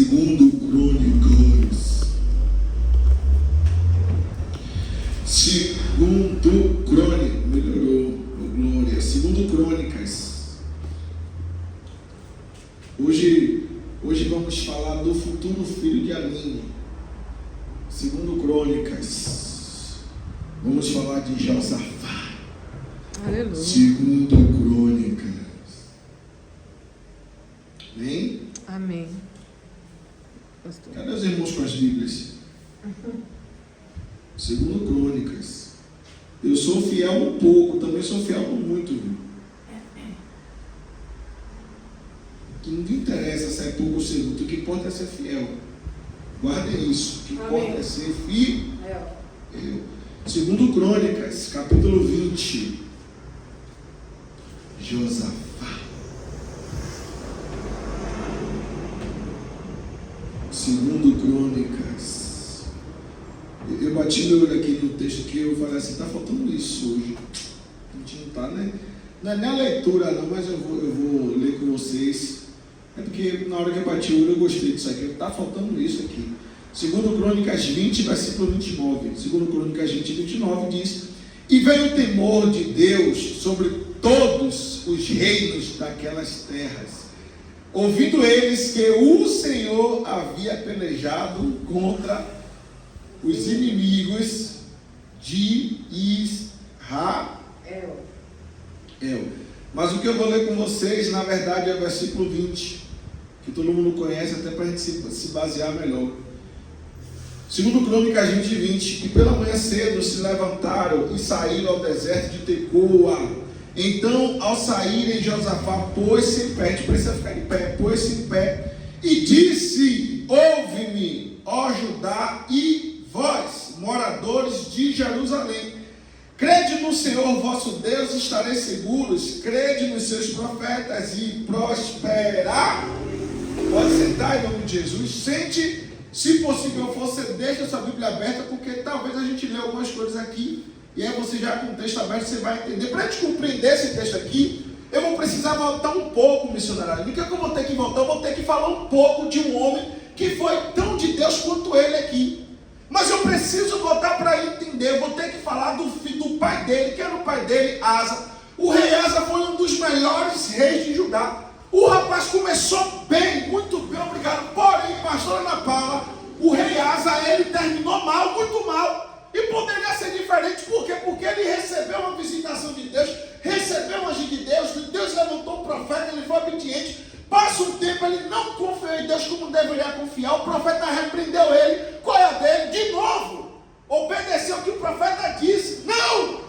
Segundo Crônicas. Segundo Crônicas. Melhorou. Glória. Segundo Crônicas. Hoje vamos falar do futuro filho de Aline. Segundo Crônicas. Vamos falar de Josafá. Aleluia. Segundo Crônicas. Amém? Amém. Pastor. Cadê os irmãos com as Bíblias? Segundo Crônicas. Eu sou fiel um pouco, também sou fiel um muito, viu? Que não interessa se é pouco ou segundo, o que importa é ser fiel. Guardem isso, o que importa é ser fiel. Segundo Crônicas, capítulo 20. Josafá. Segundo Crônicas. Eu bati meu olho aqui no texto que eu falei assim, está faltando isso hoje. A gente não está, né? Não é nem a leitura não, mas eu vou ler com vocês. É porque na hora que eu bati o olho eu gostei disso aqui. Está faltando isso aqui. Segundo Crônicas 20, versículo 29. Segundo Crônicas 20, 29 diz: E veio o temor de Deus sobre todos os reinos daquelas terras, ouvindo eles que o Senhor havia pelejado contra os inimigos de Israel. Mas o que eu vou ler com vocês, na verdade, é o versículo 20, que todo mundo conhece, até para a gente se basear melhor. Segundo Crônicas 20, e pela manhã cedo se levantaram e saíram ao deserto de Tecoa. Então, ao saírem, Josafá pôs-se em pé, a gente precisa ficar em pé, pôs-se em pé, e disse: Ouve-me, ó Judá e vós, moradores de Jerusalém, crede no Senhor vosso Deus, estareis seguros, crede nos seus profetas e prosperar. Pode sentar em nome de Jesus, sente, se possível você deixa a sua Bíblia aberta, porque talvez a gente lê algumas coisas aqui, e aí você já com o texto aberto, você vai entender. Para a gente compreender esse texto aqui, eu vou precisar voltar um pouco, missionário. O que é que eu vou ter que voltar? Eu vou ter que falar um pouco de um homem que foi tão de Deus quanto ele aqui. Mas eu preciso voltar para entender. Eu vou ter que falar do pai dele, que era o pai dele, Asa. O rei Asa foi um dos melhores reis de Judá. O rapaz começou bem, muito bem, obrigado. Porém, pastor Ana Paula, o rei Asa, ele terminou mal, muito mal. E poderia ser diferente, por quê? Porque ele recebeu uma visitação de Deus, recebeu um agir de Deus, Deus levantou o profeta, ele foi obediente. Passa um tempo, ele não confiou em Deus como deveria confiar, o profeta repreendeu ele. Qual é a dele? De novo, obedeceu o que o profeta disse. Não!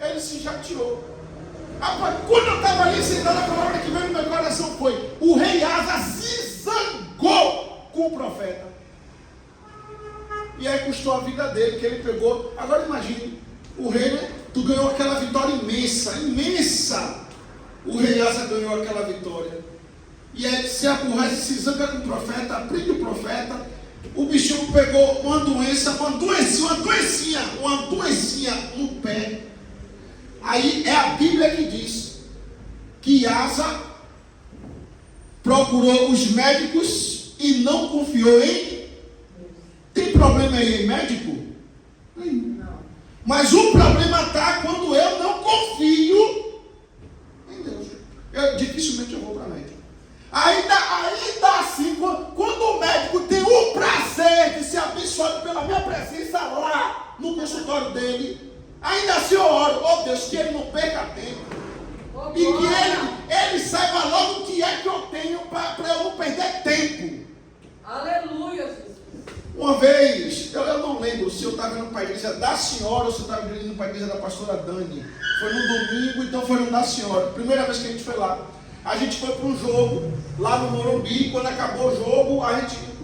Ele se chateou. Rapaz, quando eu estava ali sentado, a palavra que veio no meu coração foi: o rei Asa se zangou com o profeta. E aí custou a vida dele, que ele pegou. Agora imagine, o rei, né? Tu ganhou aquela vitória imensa, imensa. O rei Asa ganhou aquela vitória. E aí se aborrece, se zanga com o profeta, prende o profeta. O bichinho pegou uma doencinha no pé. Aí é a Bíblia que diz que Asa procurou os médicos e não confiou em. Tem problema aí em médico? Não. Mas o problema está quando eu não confio em Deus. Dificilmente eu vou para médico. Ainda assim, quando o médico tem o prazer de ser abençoado pela minha presença lá no consultório dele, ainda assim eu oro: oh Deus, que ele não perca tempo. E que ele saiba logo o que é que eu tenho para eu não perder tempo. Aleluia, Jesus. Uma vez, eu não lembro se eu estava indo para a igreja da senhora ou se eu estava indo para a igreja da pastora Dani. Foi no domingo, então foi no da senhora. Primeira vez que a gente foi lá. A gente foi para um jogo lá no Morumbi. Quando acabou o jogo,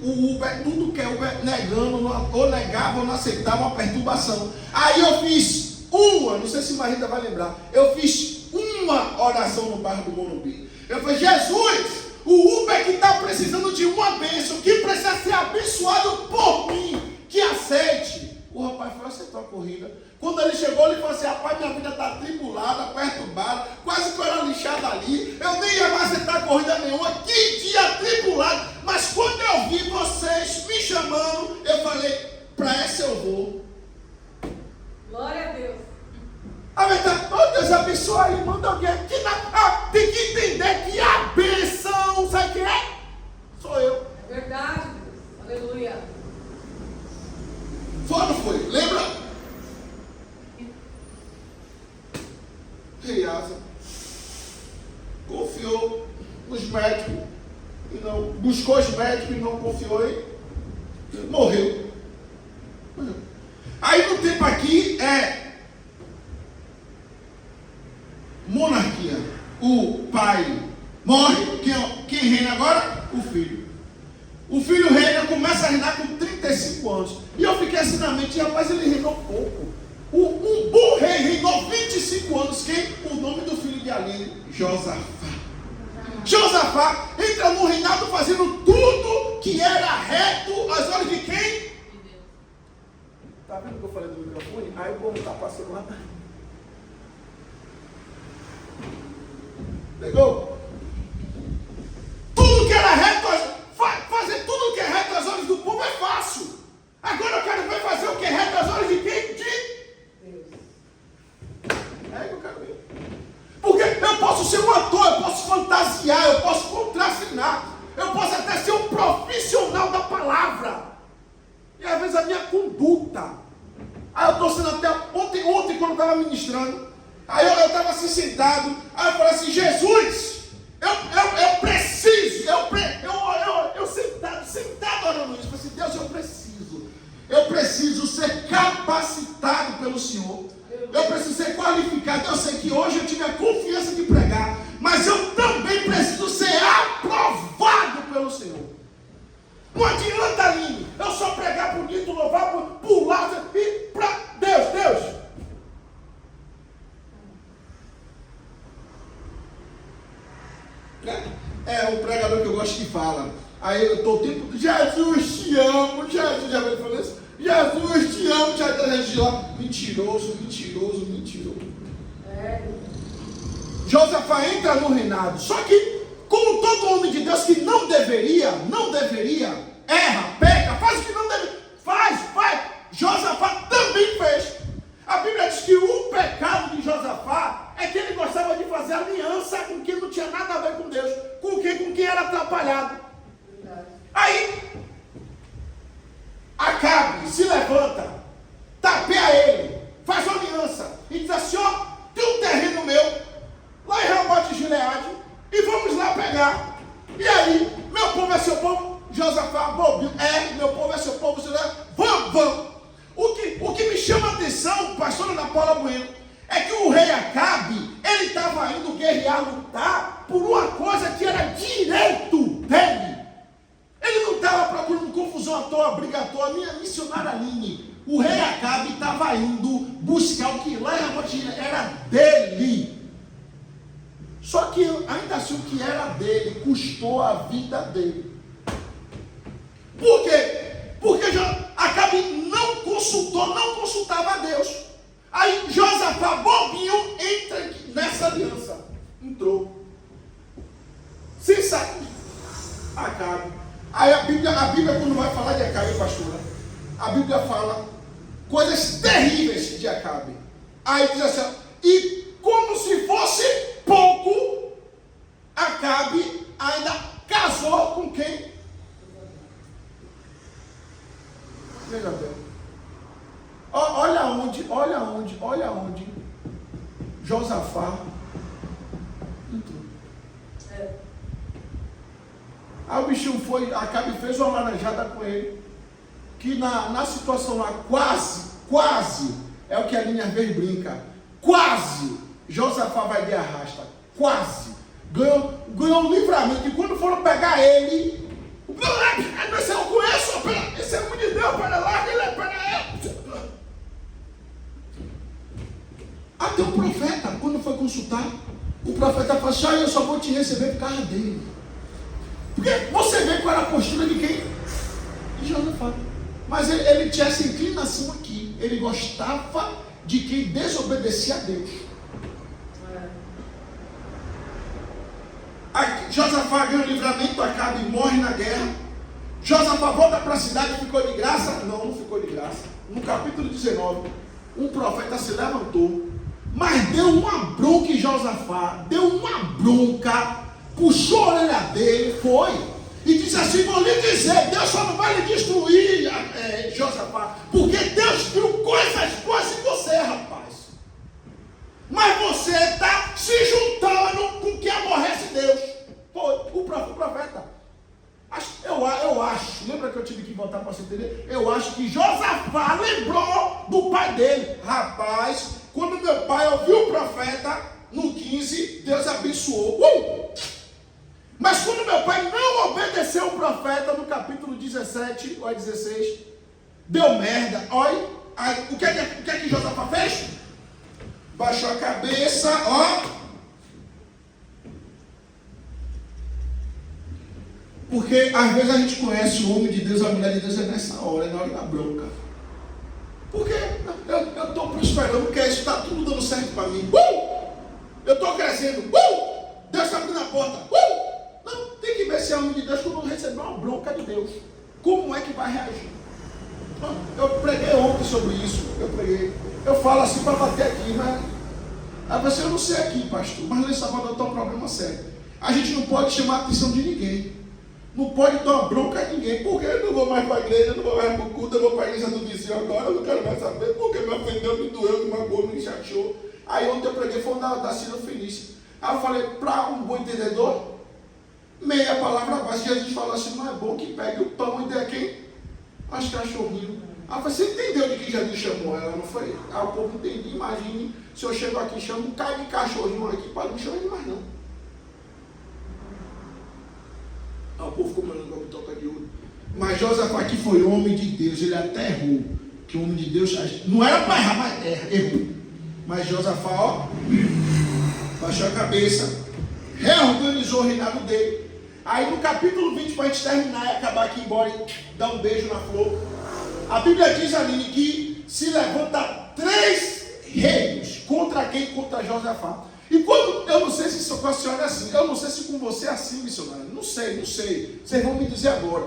o Uber, tudo que é Uber negando, ou negava ou não aceitava, uma perturbação. Aí eu fiz não sei se Marita vai lembrar, eu fiz uma oração no bairro do Morumbi. Eu falei: Jesus, o Uber que está precisando de uma bênção, que precisa ser abençoado por mim, que aceite. O rapaz foi aceitar a corrida. Quando ele chegou, ele falou assim: rapaz, minha vida está tribulada, perturbada, quase que eu era lixado ali, eu nem ia mais aceitar corrida nenhuma, que dia tribulado. Mas quando eu ouvi vocês me chamando, eu falei, para essa eu vou. Glória a Deus. A verdade, oh Deus abençoe aí, manda alguém aqui tem que entender que a bênção, sabe quem é? Sou eu. É verdade, Deus. Aleluia. Foi ou não foi? Lembra? Rei Asa confiou nos médicos e não buscou os médicos e não confiou e morreu. Aí no tempo aqui é monarquia. O pai morre, quem reina agora? O filho. O filho reina, começa a reinar com 35 anos. E eu fiquei assim na mente, rapaz, ele reinou pouco. Um bom rei reinou 25 anos. Quem? O nome do filho de Aline, Josafá. Josafá entra no reinado fazendo tudo que era reto aos olhos de quem? De Deus. Tá vendo que eu falei do microfone? Aí o povo tá passando lá. Pegou? Tudo que era reto, fazer tudo que é reto aos olhos do povo é fácil. Agora eu quero ver fazer o que é reto aos olhos de quem? De Deus. É que eu quero ver. Porque eu posso ser um ator, eu posso fantasiar, eu posso contracenar, eu posso até ser um profissional da palavra. E às vezes a minha conduta. Aí eu estou sendo até ontem quando eu estava ministrando, aí eu estava assim sentado, aí eu falei assim, Jesus, eu preciso, eu sentado orando isso, eu falei assim, Deus, eu preciso ser capacitado pelo Senhor, eu preciso ser qualificado. Eu sei que hoje eu tive a confiança de pregar, mas eu também preciso ser aprovado pelo Senhor. Não adianta, Aline, eu só pregar bonito, louvar, pular e para Deus. É um pregador que eu gosto que fala. Aí eu estou o tempo, Jesus te amo, Jesus, já me falou isso. Jesus te amo, já está gente lá. Mentiroso. Josafá entra no reinado. Só que, como todo homem de Deus que não deveria, erra, peca, faz o que não deve, faz. Josafá também fez. A Bíblia diz que o pecado de Josafá é que ele gostava de fazer aliança com quem não tinha nada a ver com Deus, com quem era atrapalhado. Aí, Acabe se levanta, tapeia ele, faz uma aliança e diz assim, ó, tem um terreno meu, lá em Ramote de Gileade, e vamos lá pegar. E aí, meu povo é seu povo, Josafá, bobinho, meu povo é seu povo, vamos. O que me chama a atenção, pastor Ana Paula Bueno, é que o rei Acabe, ele estava indo guerrear, lutar, por uma coisa que era direito dele. Ele não estava procurando confusão à toa, briga à toa. Minha missionária Aline, o rei Acabe estava indo buscar o que lá era dele. Só que ainda assim o que era dele custou a vida dele. Por quê? Porque Acabe não consultava a Deus. Aí Josafá, bobinho, entra nessa aliança. Entrou. Sem saber. Acabe. Aí a Bíblia, quando vai falar de Acabe, pastora, a Bíblia fala coisas terríveis de Acabe. Aí diz assim, e como se fosse pouco, Acabe ainda casou com quem? Veja bem. Olha onde Josafá entrou. Aí o bichinho foi, Acabe fez uma laranjada com ele, que na situação lá, quase, é o que a linha verde brinca, quase, Josafá vai de arrasta, quase, ganhou um livramento, e quando foram pegar ele, eu conheço, esse é muito de Deus, para lá, ele é para ele. Até o profeta, quando foi consultar, o profeta falou assim, eu só vou te receber por causa dele. Porque você vê qual era a postura de quem? De Josafá. Mas ele tinha essa inclinação aqui. Ele gostava de quem desobedecia a Deus. Josafá ganha o livramento, Acabe morre na guerra. Josafá volta para a cidade e ficou de graça? Não, não ficou de graça. No capítulo 19, um profeta se levantou, mas deu uma bronca em Josafá, deu uma bronca, puxou a orelha dele, foi, e disse assim: vou lhe dizer, Deus só não vai lhe destruir, Josafá, porque Deus viu coisas boas em você, rapaz. Mas você está se juntando com quem aborrece Deus. Foi o profeta. Eu acho, lembra que eu tive que voltar para você entender? Eu acho que Josafá lembrou do pai dele. Rapaz, quando meu pai ouviu o profeta, no 15, Deus abençoou. Mas quando meu pai não obedeceu o profeta, no capítulo 17 ou 16, deu merda. Olha, o que é que Josafá fez? Baixou a cabeça, ó. Porque às vezes a gente conhece o homem de Deus, a mulher de Deus é nessa hora, é na hora da bronca. Porque eu estou prosperando, porque isso está tudo dando certo para mim. Eu estou crescendo. Deus está abrindo a porta. Não, tem que ver se é homem de Deus quando receber uma bronca de Deus. Como é que vai reagir? Eu preguei ontem sobre isso. Eu falo assim para bater aqui, mas eu não sei aqui, pastor. Mas nessa hora está um problema sério. A gente não pode chamar a atenção de ninguém. Não pode dar uma bronca a ninguém, porque eu não vou mais para a igreja, eu não vou mais para o culto, eu vou para a igreja do vizinho agora, eu não quero mais saber, porque me ofendeu, me doeu, me magoou, me chateou. Aí ontem eu preguei, foi da Cira Felícia. Aí eu falei, para um bom entendedor, meia palavra básica. Jesus falou assim: não é bom que pegue o pão e dê a quem? Aos cachorrinhos. Aí eu falei: você entendeu de que Jesus chamou ela, não foi? Aí o povo entendeu. Imagine se eu chego aqui e chamo um cara de cachorrinho aqui, para não chamar mais não. O povo comendo com a toca de ouro. Mas Josafá, que foi homem de Deus, ele até errou. Que o homem de Deus não era para errar, mas errou. Mas Josafá, ó, baixou a cabeça, reorganizou o reinado dele. Aí no capítulo 20, para a gente terminar e acabar aqui embora e dar um beijo na flor, a Bíblia diz, Aline, que se levanta 3 reinos. Contra quem? Contra Josafá. E quando, eu não sei se com a senhora é assim, eu não sei se com você é assim, missionário, não sei, vocês vão me dizer agora.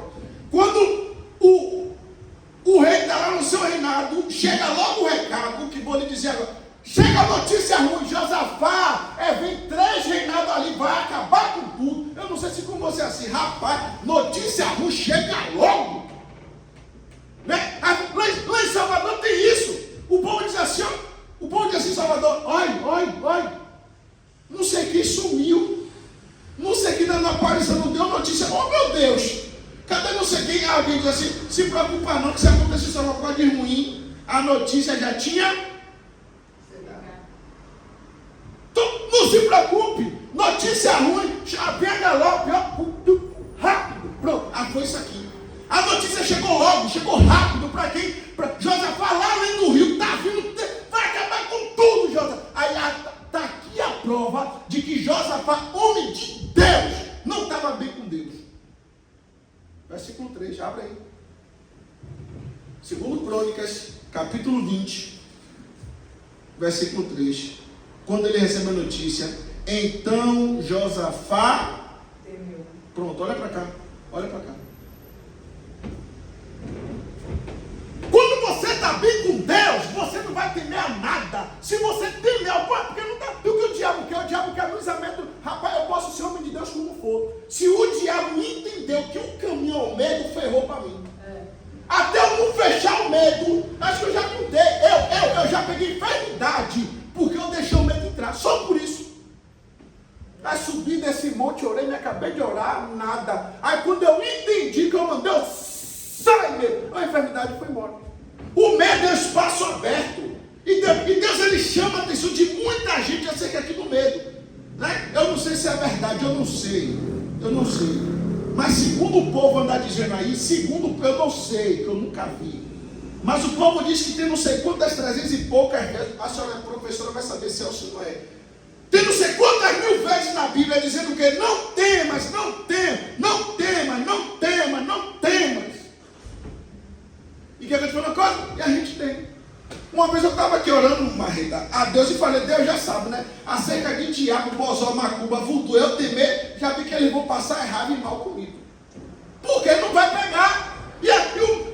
Quando o rei está lá no seu reinado, chega logo o recado, que vou lhe dizer agora, chega a notícia ruim, Josafá, vem 3 reinados ali, vai acabar com tudo. Eu não sei se com você é assim, rapaz, notícia ruim chega logo. Né? Lá em Salvador tem isso, o povo diz assim, Salvador, olha. Não sei quem sumiu. Não sei quem na aparição não deu notícia. Oh meu Deus! Cadê não sei quem? Alguém diz assim: se preocupa não, que se acontecer uma coisa de ruim, a notícia já tinha. Então, não se preocupe. Notícia ruim, já pega logo, rápido. Pronto. Foi isso aqui. A notícia chegou logo, chegou rápido. Para quem? Para Josafá lá além do rio. Tá vindo, vai acabar com tudo, Josafá. Aí está aqui a prova de que Josafá, homem de Deus, não estava bem com Deus. Versículo 3, abre aí. Segundo Crônicas, capítulo 20, versículo 3. Quando ele recebe a notícia, então Josafá temeu. Pronto, olha para cá. Quando você está bem com Deus, você não vai temer a nada. Se você temer ao pai, porque não está. E o que o diabo quer? O diabo quer anunciamento. Rapaz, eu posso ser homem de Deus como for. Se o diabo entendeu que o caminho ao medo, ferrou para mim. Até eu não fechar o medo, acho que eu já contei. Eu já peguei enfermidade, porque eu deixei o medo entrar. Só por isso. Aí subi desse monte, orei, me acabei de orar, nada. Aí quando eu entendi que eu mandei, sai medo, a enfermidade foi embora. O medo é um espaço aberto. E Deus ele chama a atenção de muita gente acerca aqui do medo. Né? Eu não sei se é verdade, eu não sei. Mas segundo o povo anda dizendo aí, eu não sei, que eu nunca vi. Mas o povo diz que tem não sei quantas 300 e poucas vezes, a senhora professora vai saber se é ou se não é. Tem não sei quantas mil vezes na Bíblia dizendo que não temas. E quer que eu te fale uma coisa? E a gente tem. Uma vez eu estava aqui orando, Marreta, a Deus e falei: Deus já sabe, né? Acerca de diabo, bozó, macumba, vulto, eu temer, já vi que eles vão passar errado e mal comigo. Por porque não vai pegar.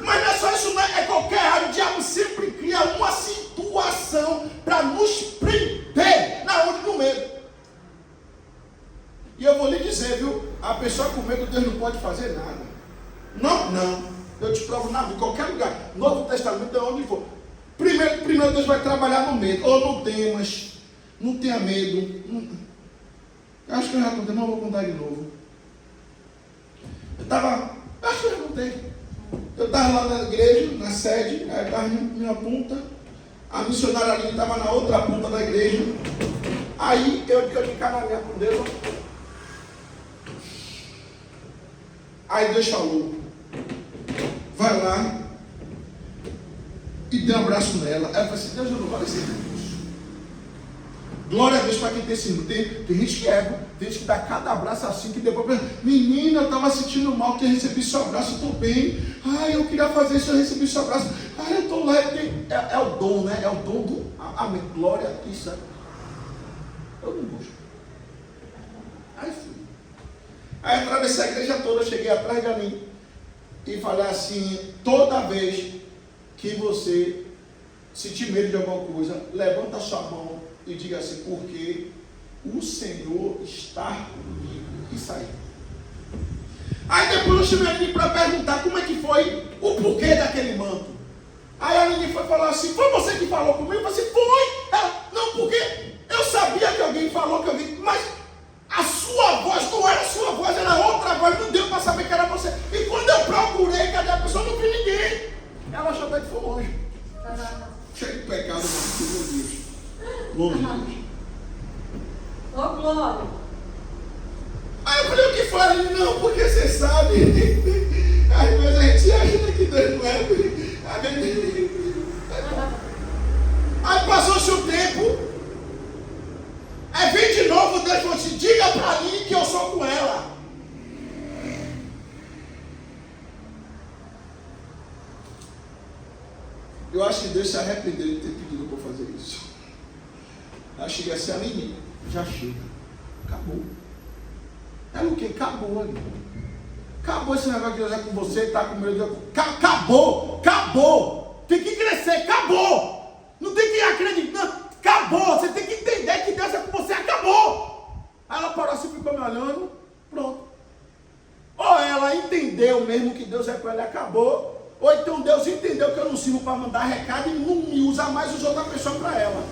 Mas não é só isso, não é qualquer área. O diabo sempre cria uma situação para nos prender na onde? No medo. E eu vou lhe dizer, viu? A pessoa com medo, Deus não pode fazer nada. Não. Eu te provo nada, em qualquer lugar. Novo Testamento é onde for. Primeiro Deus vai trabalhar no medo. Ou não temas, não tenha medo. Acho que eu já contei, não vou contar de novo. Acho que eu já contei. Eu estava lá na igreja, na sede, aí estava em uma ponta, a missionária ali estava na outra ponta da igreja. Aí eu de cara minha com Deus. Aí Deus falou, vai lá e dê um abraço nela. Aí eu falei assim, Deus, eu não vou ser isso. Glória a Deus para quem tem esse irmão. Tem gente que tem gente que dá cada abraço assim, que depois pensa, menina, eu estava sentindo mal, que eu recebi seu abraço, eu estou bem. Ai, eu queria fazer isso, eu recebi seu abraço. Ai, eu estou lá. É o dom, né? É o dom do amém. Glória a Deus. Eu não gosto. Aí fui. Aí eu atravessei a igreja toda, cheguei atrás de mim e falei assim, toda vez que você sentir medo de alguma coisa, levanta a sua mão e diga assim, porque o Senhor está comigo. E saí. Aí depois eu chamei a Aline para perguntar como é que foi o porquê daquele manto. Aí a Aline foi falar assim, foi você que falou comigo? Eu falei assim, foi. Ela, não, porque eu sabia que alguém falou, mas a sua voz não era a sua voz, era outra voz, não deu para saber que era você. E quando eu procurei, cadê a pessoa? Não vi ninguém. Ela achou até que foi longe. Cheio de pecado, meu Deus. Longe de Deus. Ô, glória. Aí eu falei, o que foi? Ele, não, porque você sabe. Às vezes a gente acha que Deus não é. Aí passou-se o tempo. Aí vem de novo, Deus falou assim, diga para mim que eu sou com ela. Eu acho que Deus se arrependeu de ter pedido para eu fazer isso. Aí cheguei assim, Aline, já chega. Acabou. Era o quê? Acabou ali. Acabou esse negócio de Deus é com você, está com medo de Deus. Acabou. Tem que crescer, acabou. Não tem que acreditar. Não. Acabou. Você tem que entender que Deus é com você, acabou. Aí ela parou assim, ficou me olhando, pronto. Ou ela entendeu mesmo que Deus é com ela e acabou. Ou então Deus entendeu que eu não sirvo para mandar recado e não me usa mais, usa outra pessoa para ela.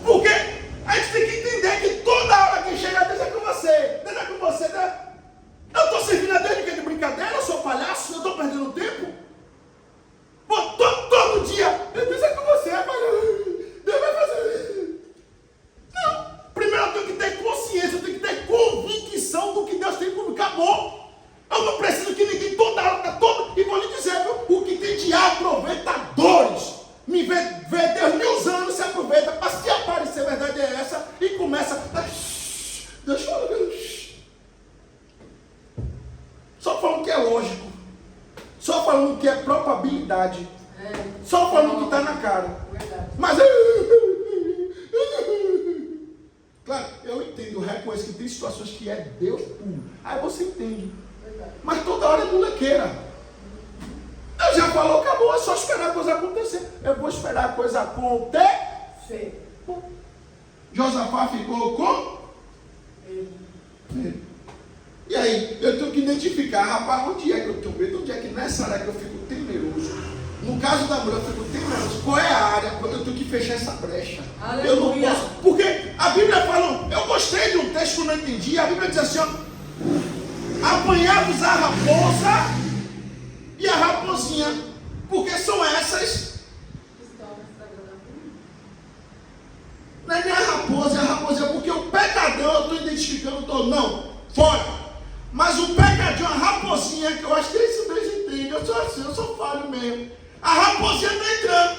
Porque a gente tem que entender que toda hora que chega, Deus é com você. Deus é com você, né? Eu estou servindo a Deus de brincadeira, eu sou palhaço, eu estou perdendo tempo. Pô, todo dia, Deus é com você, Deus vai fazer. Não, primeiro eu tenho que ter consciência, eu tenho que ter convicção do que Deus tem comigo. Acabou. Eu não preciso que ninguém toda hora, e vou lhe dizer, o que tem de aproveitadores, me vê Deus me usando, se aproveita, para se aparecer a verdade é essa, e começa, Deus fala, só falando que é lógico, só falando que é probabilidade, só falando que está na cara, mas claro, eu entendo, reconheço que tem situações que é Deus puro, aí você entende. Mas toda hora é molequeira. Deus já falou, acabou, é só esperar a coisa acontecer. Eu vou esperar a coisa acontecer. Josafá ficou com medo. E aí, eu tenho que identificar, rapaz, onde é que eu tenho medo? Onde é que nessa área que eu fico temeroso? No caso da mulher, eu fico temeroso. Qual é a área? Eu tenho que fechar essa brecha. Aleluia. Eu não posso. Porque a Bíblia fala, eu gostei de um texto que eu não entendi. A Bíblia diz assim, ó. Apanhamos a raposa e a raposinha, porque são essas. Não é nem a raposa, porque o pecador eu estou identificando todo. Não, fora. Mas o pecadinho, a raposinha, que eu acho que é isso Deus entende, eu sou assim, eu sou falho mesmo. A raposinha está entrando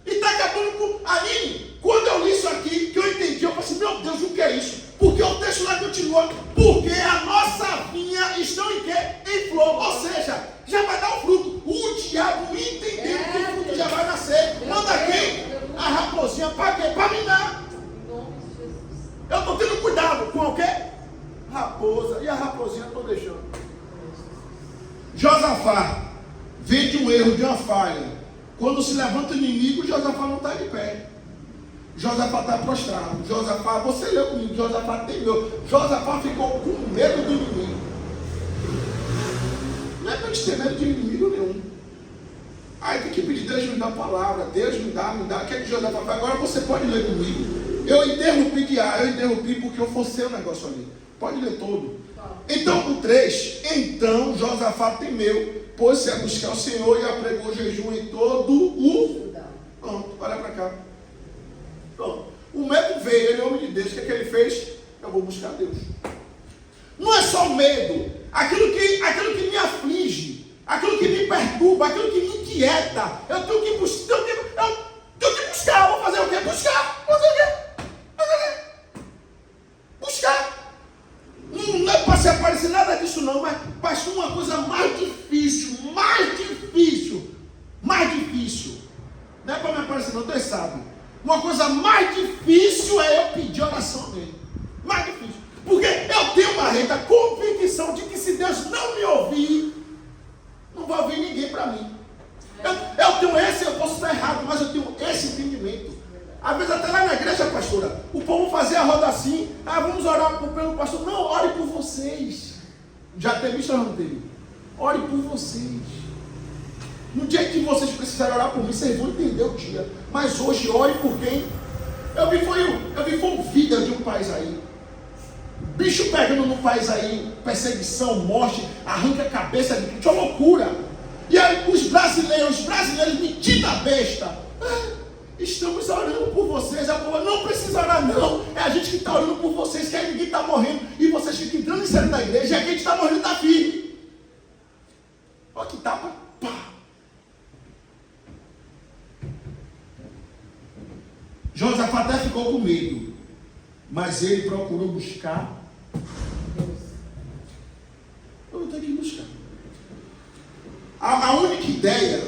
e está acabando com. Aline, quando eu li isso aqui, que eu entendi, eu falei assim, meu Deus, o que é isso? Porque o texto lá continua, porque a nossa vinha estão em quê? Em flor, ou seja, já vai dar o fruto. O diabo entendeu que o fruto já vai nascer. Manda quem? A raposinha, para quê? Para minar. Eu estou tendo cuidado com o quê? Raposa, e a raposinha estou deixando. Josafá vê de um erro, de uma falha. Quando se levanta o inimigo, Josafá não está de pé. Josafá está prostrado. Josafá, você leu comigo, Josafá temeu. Josafá ficou com medo do inimigo. Não é para gente ter medo de inimigo nenhum. Aí tem que pedir, Deus me dá a palavra, Deus me dá. O que é que Josafá faz? Agora você pode ler comigo. Eu interrompi porque eu forcei o negócio ali. Pode ler todo. Então, o 3. Então Josafá temeu, pôs-se a buscar o Senhor e apregou jejum em todo o... Pronto, olha para cá. Pronto. O medo veio, ele é homem de Deus. O que é que ele fez? Eu vou buscar Deus. Não é só o medo. Aquilo que me aflige, aquilo que me perturba, aquilo que me inquieta. Eu tenho que buscar. Vou fazer o quê? Buscar. Vou fazer o quê? Buscar. Não é para se aparecer nada disso não, mas uma coisa mais difícil. Não é para me aparecer não, Deus sabe. Uma coisa mais difícil é eu pedir oração dele. Mais difícil. Porque eu tenho uma reta convicção de que se Deus não me ouvir, não vai ouvir ninguém para mim. Eu tenho esse, eu posso estar errado, mas eu tenho esse entendimento. Às vezes até lá na igreja, pastora, o povo fazia a roda assim, vamos orar pelo pastor. Não, ore por vocês. Já teve isso ou não teve? Ore por vocês. No dia que vocês precisarem orar por mim, vocês vão entender o dia. Mas hoje, ore por quem? Eu vi foi um vídeo de um país aí. Bicho pegando no país aí, perseguição, morte, arranca a cabeça de gente, é uma loucura. E aí os brasileiros metida besta. Estamos orando por vocês. A povo não precisa orar não. É a gente que está orando por vocês, que aí ninguém está morrendo. E vocês ficam entrando em sério da igreja, e a gente está morrendo, está firme. Olha que tapa. Pá. Josafá até ficou com medo, mas ele procurou buscar Deus. Eu vou ter que buscar. A única ideia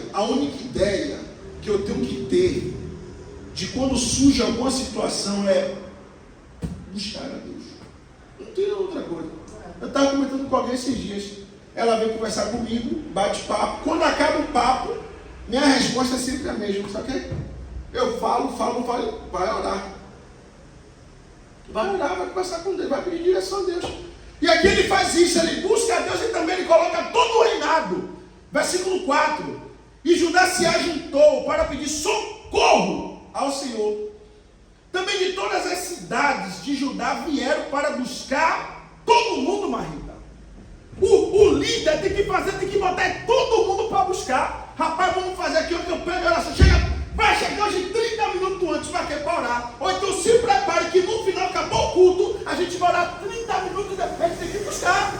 que eu tenho que ter de quando surge alguma situação é buscar a Deus. Não tem outra coisa. Eu estava comentando com alguém esses dias. Ela veio conversar comigo, bate papo. Quando acaba o papo, minha resposta é sempre a mesma. Sabe o quê? Eu falo, vai orar. Vai orar, vai conversar com Deus, vai pedir direção a Deus. E aqui ele faz isso, ele busca a Deus e também ele coloca todo o reinado. Versículo 4. E Judá se ajuntou para pedir socorro ao Senhor. Também de todas as cidades de Judá vieram para buscar todo mundo, Marita. O líder tem que botar todo mundo para buscar. Rapaz, vamos fazer aqui uma campanha de oração. Vai chegar hoje 30 minutos antes para orar. Ou então se prepare que no final acabou o culto, a gente vai orar 30 minutos e depois tem que buscar.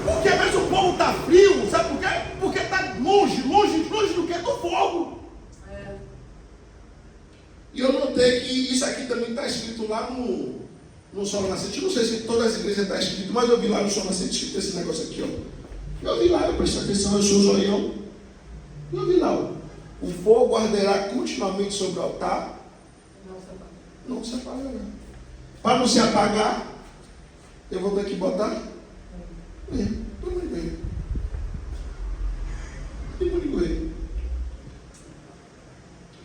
Porque mesmo o povo está frio, sabe por quê? Porque está longe do que? Do fogo. E eu notei que isso aqui também está escrito lá no Sol Nascente. Não sei se todas as igrejas está escrito, mas eu vi lá no Sol Nascente escrito esse negócio aqui, ó. Eu vi lá, eu prestei atenção, eu sou zoião. Eu vi lá, ó. O fogo arderá continuamente sobre o altar. Não se apagará. Para não se apagar, eu vou ter que botar. E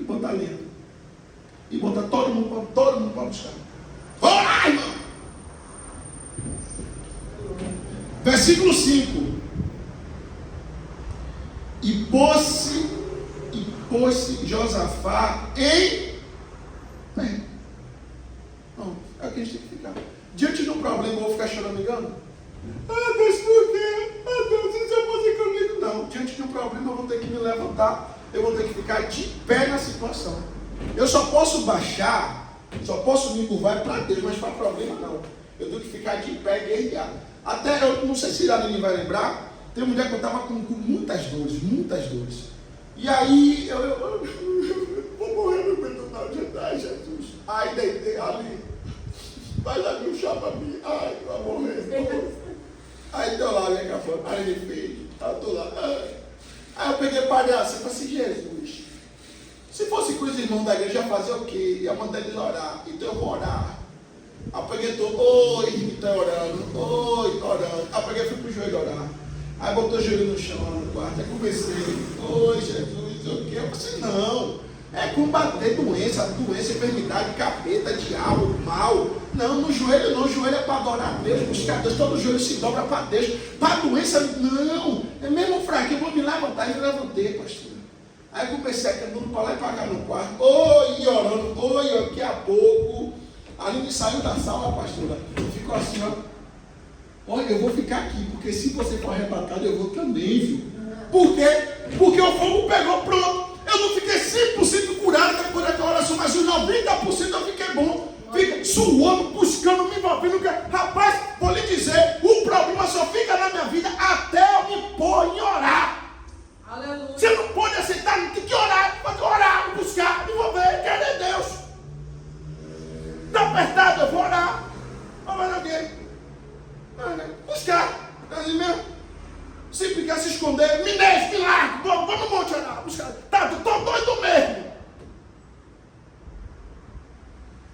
botar lenha. E botar todo mundo para buscar. Orar, irmão! Versículo 5. E pôs-se Josafá em pé. Não, é o que a gente tem que ficar. Diante de um problema, eu vou ficar choramingando? Deus, por quê? Deus, isso é você comigo? Não, diante de um problema, eu vou ter que me levantar, eu vou ter que ficar de pé na situação. Eu só posso baixar, só posso me curvar para Deus, mas para problema não. Eu tenho que ficar de pé e guerrear. Até, eu não sei se a Aline vai lembrar, tem uma mulher que eu estava com muitas dores. E aí, eu vou morrer no meio do altar, Jesus. Ai, deitei ali. Faz ali um chá para mim. Ai, vai morrer. Aí deu lá, minha café. Aí ele fez. Aí eu tô lá. Aí eu peguei palhaço. Eu falei assim, Jesus. Se fosse com os irmãos da igreja, ia fazer o quê? Ia mandar eles orar. Então eu vou orar. Aí eu peguei, oi, tá orando. Oi, tá orando. Aí eu peguei, fui pro joelho orar. Aí botou o joelho no chão lá no quarto. Aí comecei, oi Jesus, o que? Eu disse, não. É combater doença, enfermidade, capeta, diabo, mal. Não, no joelho não. O joelho é para adorar a Deus, buscar Deus. Todo joelho se dobra para Deus. Para doença, não. É mesmo fraco. Eu vou me levantar. E levantei, pastor. Aí comecei a andando para lá e para cá no quarto. Oi, orando. Oi, daqui a pouco. A Aline saiu da sala, pastora. Ficou assim, ó. Olha, eu vou ficar aqui, porque se você for arrebatado, eu vou também, viu? Por quê? Porque o fogo pegou, pronto. Eu não fiquei 100% curado depois daquela oração, mas os 90% eu fiquei bom. Fica suando, buscando, me envolvendo. Rapaz, vou lhe dizer, o problema só fica na minha vida até eu me pôr em orar. Aleluia. Você não pode aceitar, tem que orar, pode orar, buscar, me envolver, querer Deus. Está apertado, eu vou orar. Vou fazer o quê? Buscar. Assim mesmo. Se ficar se esconder, me deixe, me largue, vamos no monte orar, buscar. Tá, tô doido mesmo.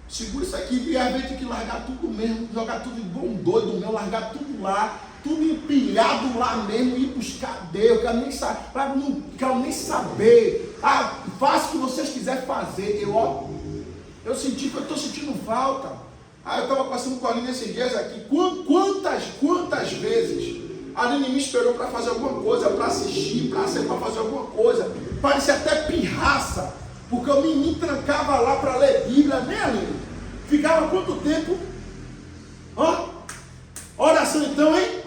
Segura isso aqui, e às vezes tem que largar tudo mesmo, jogar tudo igual um doido mesmo, largar tudo lá, tudo empilhado lá mesmo, e ir buscar Deus, quero nem saber, não quero nem saber. Faça o que vocês quiserem fazer. Eu senti que eu estou sentindo falta. Eu estava passando com a Aline esses dias aqui. Quantas vezes a Aline me esperou para fazer alguma coisa, para assistir, para fazer alguma coisa. Parecia até pirraça, porque eu me trancava lá para ler Bíblia, né, Aline? Ficava quanto tempo? Oração então, hein?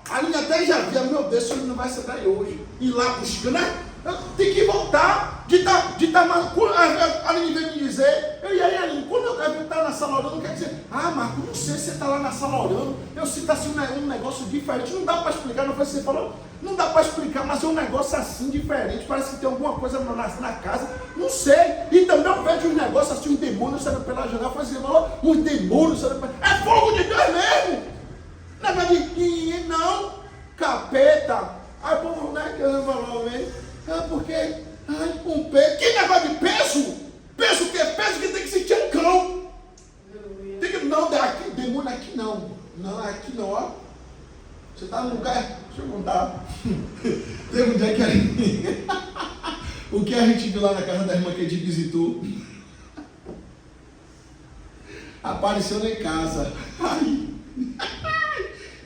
A Aline até já via, meu Deus, isso não vai ser daí hoje. Ir lá buscando, né? Tem que voltar. A Aline veio me dizer, e aí, Aline, quando eu devo estar na sala orando, quer dizer, Marco, não sei se você está lá na sala orando, eu sinto assim um negócio diferente, não dá para explicar, não foi você falou, não dá para explicar, mas é um negócio assim diferente, parece que tem alguma coisa na casa, não sei, e também eu vejo uns negócios assim, um demônio saindo pela janela, foi assim, falou, um demônio saindo pela janela, é fogo de Deus mesmo, não, capeta, aí o povo, né, que eu falou, porque... um peso. Que negócio de peso? Peso o quê? Peso que tem que sentir um cão. Tem que, não, aqui, demônio aqui não. Não, aqui não, ó. Você está no lugar. Deixa eu contar. Teve um dia que a gente. O que a gente viu lá na casa da irmã que a gente visitou. Apareceu lá em casa.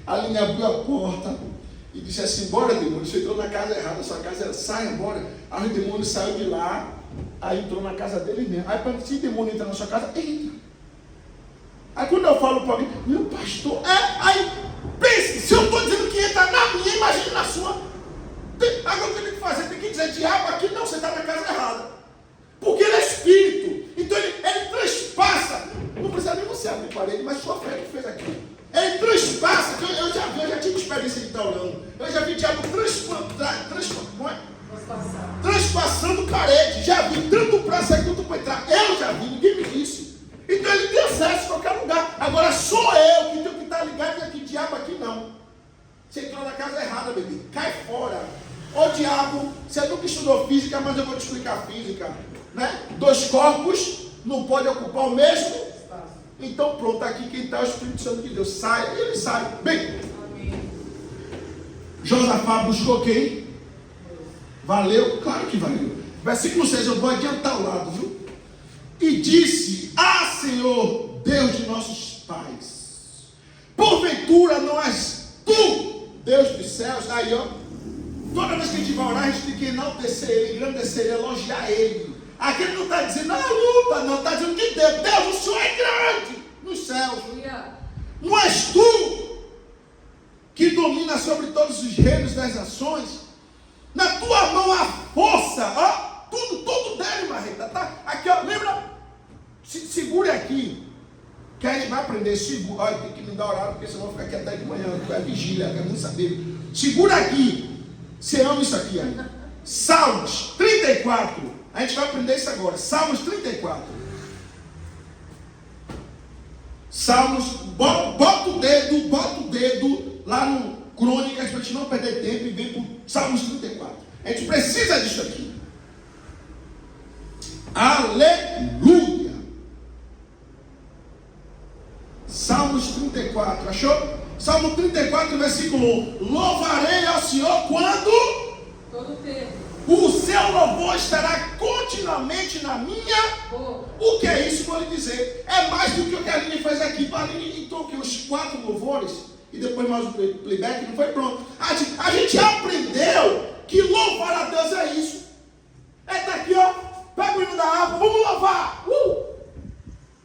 A Aline abriu a porta. E disse assim, bora demônio, você entrou na casa errada, sua casa era, sai embora. Aí o demônio saiu de lá, aí entrou na casa dele mesmo. Aí se o demônio entra na sua casa, entra. Aí quando eu falo para alguém, meu pastor, aí pense, se eu estou dizendo que entra na minha, imagine na sua. Agora o que eu tenho que fazer? Tem que dizer, diabo, aqui não, você está na casa errada. Porque ele é espírito, então ele transpassa. Não precisa nem você abrir parede, mas sua fé que fez aqui. Ele transpassa, eu já tive experiência de estar orando. Eu já vi o diabo transpassando parede. Já vi tanto para sair quanto para entrar. Eu já vi, ninguém me disse. Então ele tem acesso a qualquer lugar. Agora sou eu que tenho que estar ligado e aqui, diabo aqui não. Você entrou na casa errada, bebê. Cai fora. Ô diabo, você nunca estudou física, mas eu vou te explicar física. Né? 2 corpos não podem ocupar o mesmo. Então pronto, aqui quem está é o Espírito Santo de Deus. Sai, e ele sai. Bem, Josafá buscou quem? Valeu? Claro que valeu. Versículo 6, eu vou adiantar o lado, viu? E disse, Senhor, Deus de nossos pais, porventura não és tu, Deus dos céus. Aí, ó, toda vez que a gente vai orar, a gente tem que enaltecer ele, engrandecer ele, elogiar ele. Aqui ele não está dizendo, luta, não, está dizendo que Deus, o Senhor é grande nos céus. Não és tu que domina sobre todos os reinos das nações. Na tua mão há força, ó, tudo dele, Marreta, tá? Aqui, ó, lembra? Segure aqui, que a gente vai aprender. Olha, tem que me dar horário, porque senão eu vou ficar aqui até de manhã, é vigília, quero nem saber. Segura aqui, você ama isso aqui, ó. Salmos 34. A gente vai aprender isso agora. Salmos 34. Salmos, bota o dedo lá no Crônicas, para a gente não perder tempo, e vem para o Salmos 34. A gente precisa disso aqui. Aleluia. Salmos 34. Achou? Salmo 34, versículo 1. Louvarei ao Senhor quando Todo tempo. o seu louvor estará continuamente na minha Boca. O que é isso? Vou lhe dizer. É mais do que o que a Aline fez aqui. A Aline entrou aqui os 4 louvores e depois mais o playback, não foi pronto. A gente aprendeu que louvar a Deus é isso. É tá aqui, ó. Pega o hino da harpa, vamos louvar.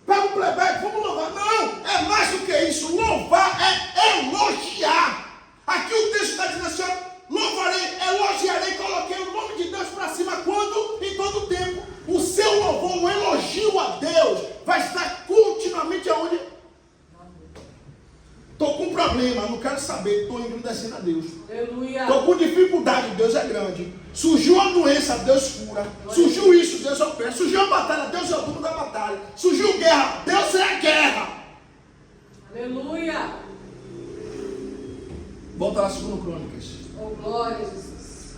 Pega o playback, vamos louvar. Não, é mais do que isso. Louvar é elogiar. Aqui o texto está dizendo assim, ó. Louvarei, elogiarei, coloquei o nome de Deus para cima quando? Em todo tempo. O seu louvor, o elogio a Deus vai estar continuamente aonde? Estou com um problema, não quero saber, estou engrandecendo a Deus. Aleluia. Estou com dificuldade, Deus é grande. Surgiu uma doença, Deus cura. Surgiu isso, Deus opera. Surgiu uma batalha, Deus é o dono da batalha. Surgiu guerra, Deus é a guerra. Aleluia. Volta lá, 2 Crônicas. Oh, glória a Jesus.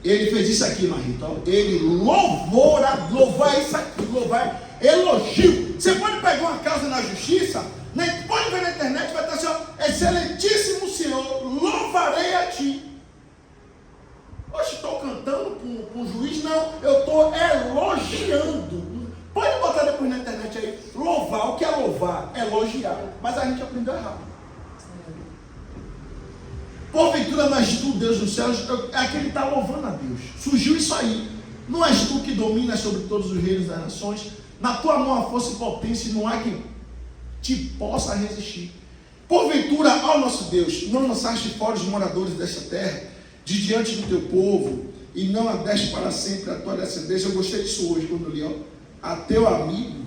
Ele fez isso aqui, Marrito. Ele louvar isso aqui, louvar, elogio. Você pode pegar uma causa na justiça, né? Pode ver na internet, vai estar assim, ó, excelentíssimo Senhor, louvarei a ti. Oxe, estou cantando para um juiz? Não, eu estou elogiando. Pode botar depois na internet aí, louvar. O que é louvar? Elogiar. Mas a gente aprendeu errado. Porventura não és tu, Deus dos céus, é aquele que está louvando a Deus. Surgiu isso aí. Não és tu que dominas sobre todos os reinos das nações. Na tua mão a força e potência, não há quem te possa resistir. Porventura, ó nosso Deus, não lançaste fora os moradores desta terra, de diante do teu povo, e não a deste para sempre a tua descendência. Eu gostei disso hoje, quando eu li, ó. A teu amigo,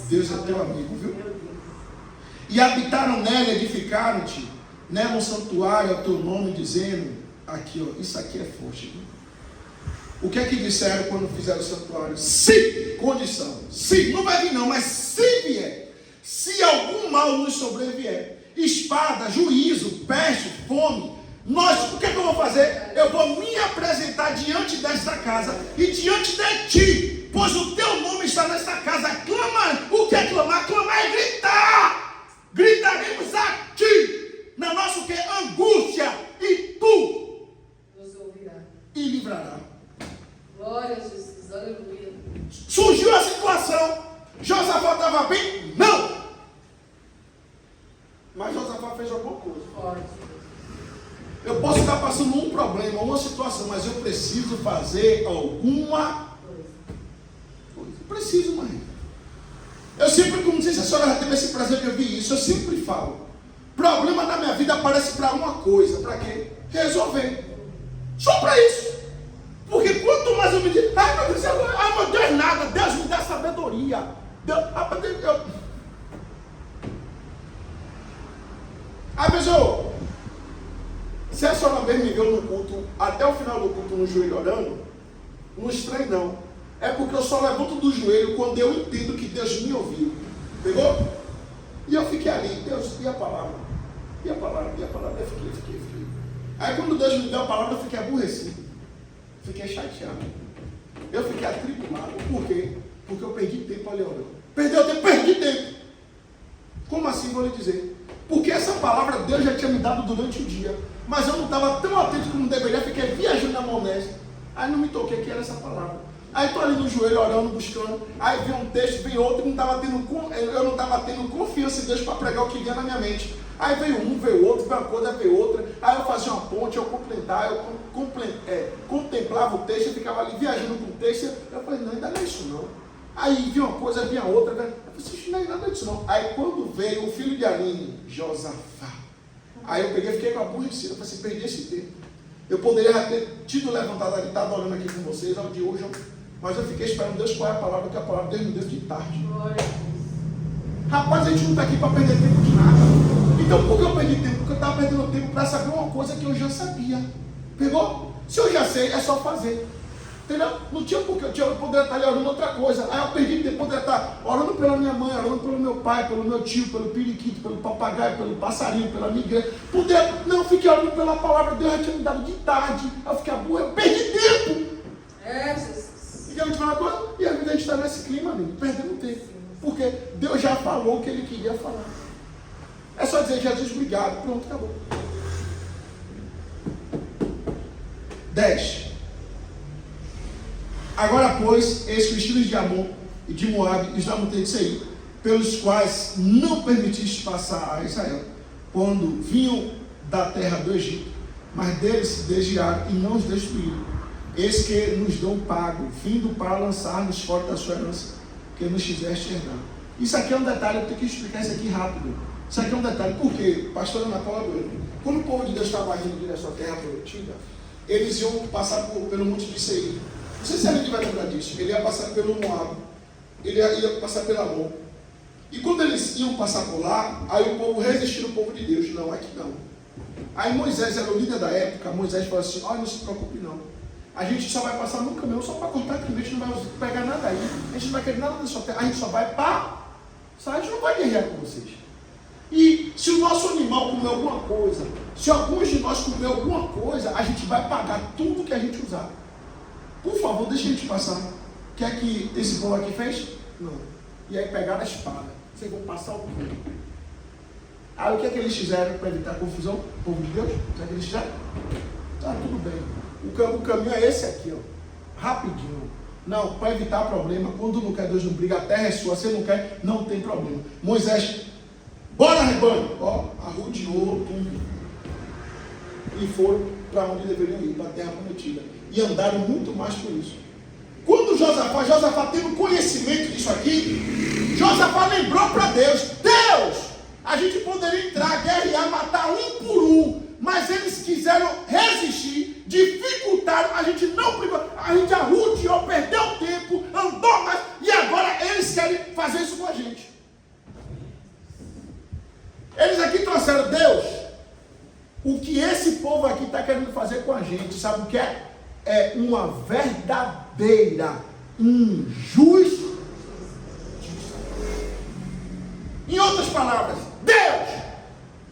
Deus é teu amigo, viu? E habitaram nela, edificaram-te, nela um santuário ao teu nome, dizendo, aqui ó, isso aqui é forte, viu? O que é que disseram quando fizeram o santuário? Se, condição, se, não vai vir não, mas se vier, se algum mal nos sobrevier, espada, juízo, peste, fome, nós, o que é que eu vou fazer? Eu vou me apresentar diante desta casa e diante de ti, pois o teu nome está nesta casa. Clama, o que é clamar? Clamar é gritar. Gritaremos a ti na nossa o que? Angústia, e tu Nos ouvirá. e livrará. Glória a Jesus. Aleluia. Surgiu a situação. Josafá estava bem? Não. Mas Josafá fez alguma coisa. Forte. Eu posso estar passando um problema, uma situação, mas eu preciso fazer alguma coisa. Preciso, mãe. Eu sempre, não sei se a senhora já teve esse prazer de ouvir isso, eu sempre falo. Problema na minha vida aparece para uma coisa. Para quê? Resolver. Só para isso. Porque quanto mais eu me digo, ai meu Deus, nada, Deus me dá sabedoria. Às vezes se a senhora mesmo me viu no culto, até o final do culto no joelho orando, não estranho não. É porque eu só levanto do joelho quando eu entendo que Deus me ouviu. Pegou? E eu fiquei ali, Deus, e a palavra? E a palavra? Eu fiquei. Aí quando Deus me deu a palavra, eu fiquei aborrecido. Fiquei chateado. Eu fiquei atribulado. Por quê? Porque eu perdi tempo ali orando. Perdi tempo. Como assim, vou lhe dizer? Porque essa palavra Deus já tinha me dado durante o dia. Mas eu não estava tão atento como deveria. Fiquei viajando na maionese. Aí não me toquei que era essa palavra. Aí estou ali no joelho orando, buscando. Aí vem um texto, vem outro. Eu não estava tendo confiança em Deus para pregar o que vinha na minha mente. Aí veio um, veio outro, veio uma coisa, veio outra. Aí eu fazia uma ponte, eu contemplava o texto, eu ficava ali viajando com o texto. Eu falei, não, ainda não é isso não. Aí vinha uma coisa, vinha outra. Eu falei, não é nada disso não. Aí quando veio o filho de Aline, Josafá. Aí eu peguei e fiquei com a aborrecida. Eu falei assim, perdi esse tempo. Eu poderia ter tido levantado ali, estava orando aqui com vocês, ao de hoje, mas eu fiquei esperando Deus qual é a palavra, que a palavra Deus me deu de tarde. Glória a Deus. Rapaz, a gente não está aqui para perder tempo de nada. Então por que eu perdi tempo? Porque eu estava perdendo tempo para saber uma coisa que eu já sabia. Pegou? Se eu já sei, é só fazer. Entendeu? Não tinha porque eu poderia estar ali orando outra coisa. Aí eu perdi tempo, poderia estar orando pela minha mãe, orando pelo meu pai, pelo meu tio, pelo periquito, pelo papagaio, pelo passarinho, pela minha igreja. Não, eu fiquei orando pela palavra, Deus já tinha me dado de tarde. Aí eu fiquei aborrecido, eu perdi tempo. É, Jesus. E a gente fala uma coisa, e a vida a gente está nesse clima, amigo, perdendo tempo. Porque Deus já falou o que Ele queria falar. É só dizer, Jesus, obrigado. Pronto, acabou. 10. Agora, pois, eis que os filhos de Amon e de Moabe e os da montanha de Seir, pelos quais não permitiste passar a Israel, quando vinham da terra do Egito, mas deles se desviaram e não os destruíram. Eis que nos dão pago, vindo para lançar-nos fora da sua herança, que nos fizeste herdar. Isso aqui é um detalhe, eu tenho que explicar isso aqui rápido. Isso aqui é um detalhe, por quê? Pastor Ana Paula Bueno, quando o povo de Deus estava indo em direção à terra prometida, eles iam passar pelo monte de Seir. Não sei se a gente vai lembrar disso. Ele ia passar pelo Moab, ele ia passar pela Amon. E quando eles iam passar por lá, aí o povo resistiu ao povo de Deus. Não, aqui não. Aí Moisés era o líder da época. Moisés falou assim: olha, não se preocupe não. A gente só vai passar no caminhão só para cortar aqui. A gente não vai pegar nada aí. A gente não vai querer nada da sua terra. A gente só vai para. A gente não vai guerrear com vocês. E se o nosso animal comer alguma coisa, se alguns de nós comer alguma coisa, a gente vai pagar tudo que a gente usar. Por favor, deixa a gente passar. O que é que esse povo aqui fez? Não. E aí pegaram a espada. Vocês vão passar o quê? Aí o que é que eles fizeram para evitar confusão? O povo de Deus? O que é que eles fizeram? Tá tudo bem. O caminho é esse aqui, ó. Rapidinho. Não, para evitar problema, quando não quer, Deus não briga, a terra é sua, você não quer, não tem problema. Moisés, bora rebanho! Ó, arrodeou, e foram para onde deveriam ir, para a terra prometida. E andaram muito mais por isso. Quando Josafá tendo conhecimento disso aqui, Josafá lembrou para Deus: Deus, a gente poderia entrar, guerrear, matar um por um, mas eles quiseram resistir, dificultaram, a gente não brigou, a gente arrodeou, perdeu tempo, andou mais, e agora eles querem fazer isso com a gente. Eles aqui trouxeram: Deus, o que esse povo aqui está querendo fazer com a gente, sabe o que é? É uma verdadeira injustiça. Em outras palavras, Deus,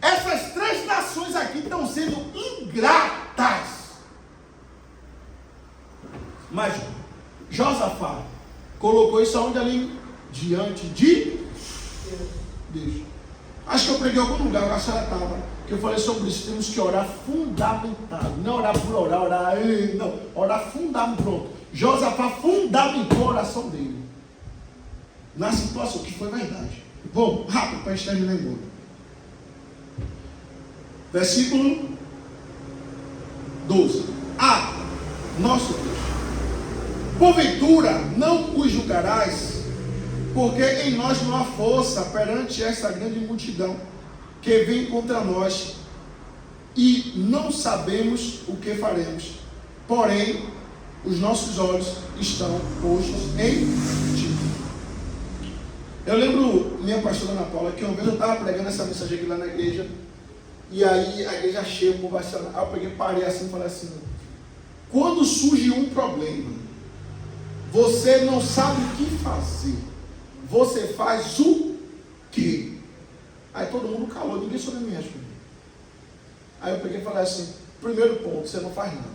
essas 3 nações aqui estão sendo ingratas. Mas Josafá colocou isso aonde ali? Diante de Deus. Acho que eu preguei em algum lugar, a senhora estava, que eu falei sobre isso. Temos que orar fundamentado, não orar por orar, não, orar fundamentado. Pronto. Josafá fundamentou a oração dele na situação, que foi verdade. Vamos, rápido, para a gente terminar embora. Versículo 12. Nosso Deus, porventura não os julgarás, porque em nós não há força perante esta grande multidão que vem contra nós, e não sabemos o que faremos. Porém, os nossos olhos estão postos em ti. Eu lembro, minha pastora Ana Paula, que uma vez eu estava pregando essa mensagem aqui lá na igreja, e aí a igreja cheia, o povo assim, aí eu peguei, parei assim e falei assim: quando surge um problema, você não sabe o que fazer, você faz o quê? Aí todo mundo calou, ninguém soube me responder. Aí eu peguei e falei assim: primeiro ponto, você não faz nada.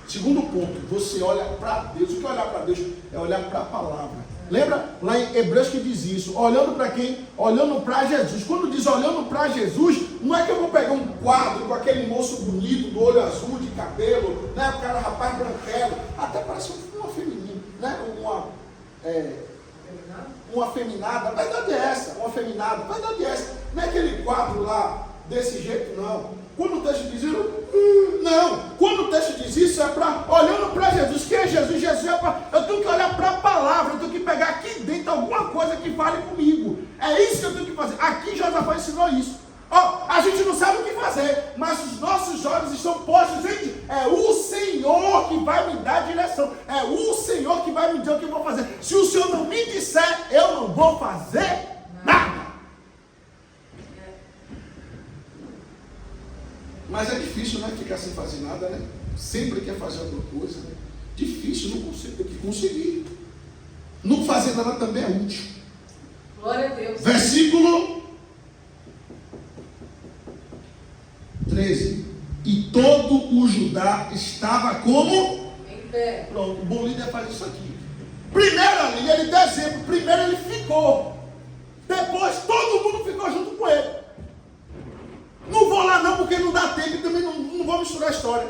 Segundo ponto, você olha para Deus. O que é olhar para Deus? É olhar para a palavra. Lembra lá em Hebreus que diz isso? Olhando para quem? Olhando para Jesus. Quando diz olhando para Jesus, não é que eu vou pegar um quadro com aquele moço bonito, do olho azul, de cabelo, né? O cara rapaz branquelo, até parece uma feminina, né? Uma afeminada, a verdade é essa, uma afeminada, a verdade é essa, não é aquele quadro lá, desse jeito, não. Quando o texto diz isso, não, quando o texto diz isso, é para, olhando para Jesus. Quem é Jesus? Jesus é para, eu tenho que olhar para a palavra, eu tenho que pegar aqui dentro alguma coisa que fale comigo, é isso que eu tenho que fazer. Aqui Josafá ensinou isso. A gente não sabe o que fazer, mas os nossos olhos estão postos em, é o Senhor que vai me dar direção, é o Senhor que vai me dizer o que eu vou fazer. Se o Senhor não me disser, eu não vou fazer nada. Mas é difícil, né, ficar sem fazer nada, né? Sempre quer fazer alguma coisa, né? Difícil, não consigo, tem que conseguir. Não fazer nada também é útil. Glória a Deus. Versículo 13. E todo o Judá estava como? Em pé. Pronto, o bom líder faz isso aqui. Primeiro ali, ele dá exemplo. Primeiro ele ficou. Depois todo mundo ficou junto com ele. Não vou lá não, porque não dá tempo e também não vou misturar a história.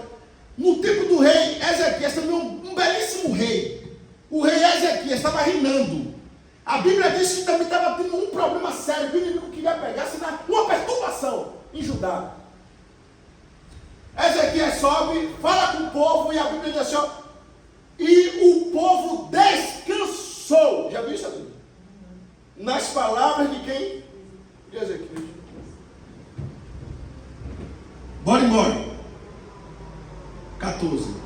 No tempo do rei Ezequias, também um belíssimo rei. O rei Ezequias estava reinando. A Bíblia diz que também estava tendo um problema sério, que o inimigo queria pegar, senão uma perturbação em Judá. Ezequias sobe, fala com o povo, e a Bíblia diz assim, ó, e o povo descansou. Já viu isso aqui? Nas palavras de quem? De Ezequias. Bora embora. 14.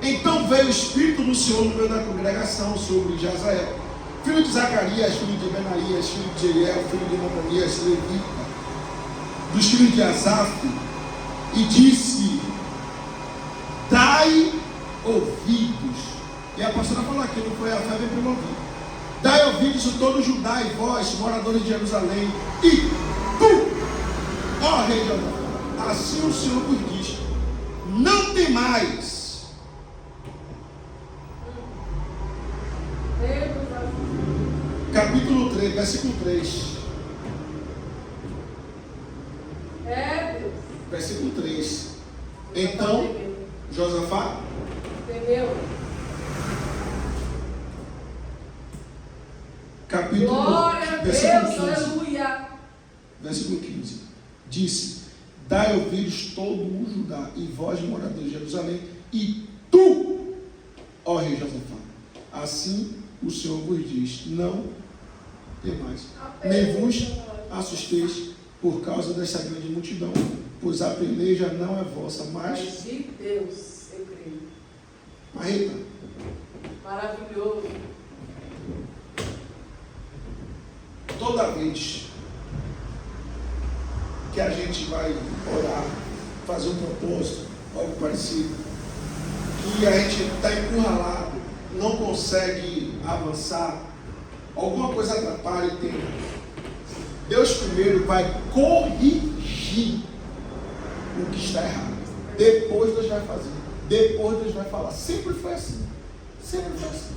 Então veio o Espírito do Senhor no meio da congregação sobre Jazael, filho de Zacarias, filho de Benaías, filho de Jeiel, filho de Matanias, levita, dos filhos de Asaf, e disse: dai ouvidos. E a pastora falou aqui, não foi a fé, vem para ouvir. Dai ouvidos a todo Judá e vós, moradores de Jerusalém, e tu, ó rei de Judá, assim o Senhor vos diz: não temais. Capítulo 3, versículo 3. Deus. Versículo 3. Então, Josafá Entendeu? capítulo Glória a versículo Deus, 15. aleluia. Versículo 15. Disse: dai ouvidos todo o Judá e vós, moradores de Jerusalém, e tu, ó rei Josafá, assim o Senhor vos diz: não temais, nem vos assusteis por causa dessa grande multidão, pois a peleja não é vossa, mas De Deus, eu creio. Marreta, Maravilhoso. toda vez que a gente vai orar, fazer um propósito, algo parecido, que a gente está encurralado, não consegue avançar, alguma coisa atrapalha e tem. Deus primeiro vai corrigir o que está errado. Depois Deus vai fazer. Depois Deus vai falar. Sempre foi assim. Sempre foi assim.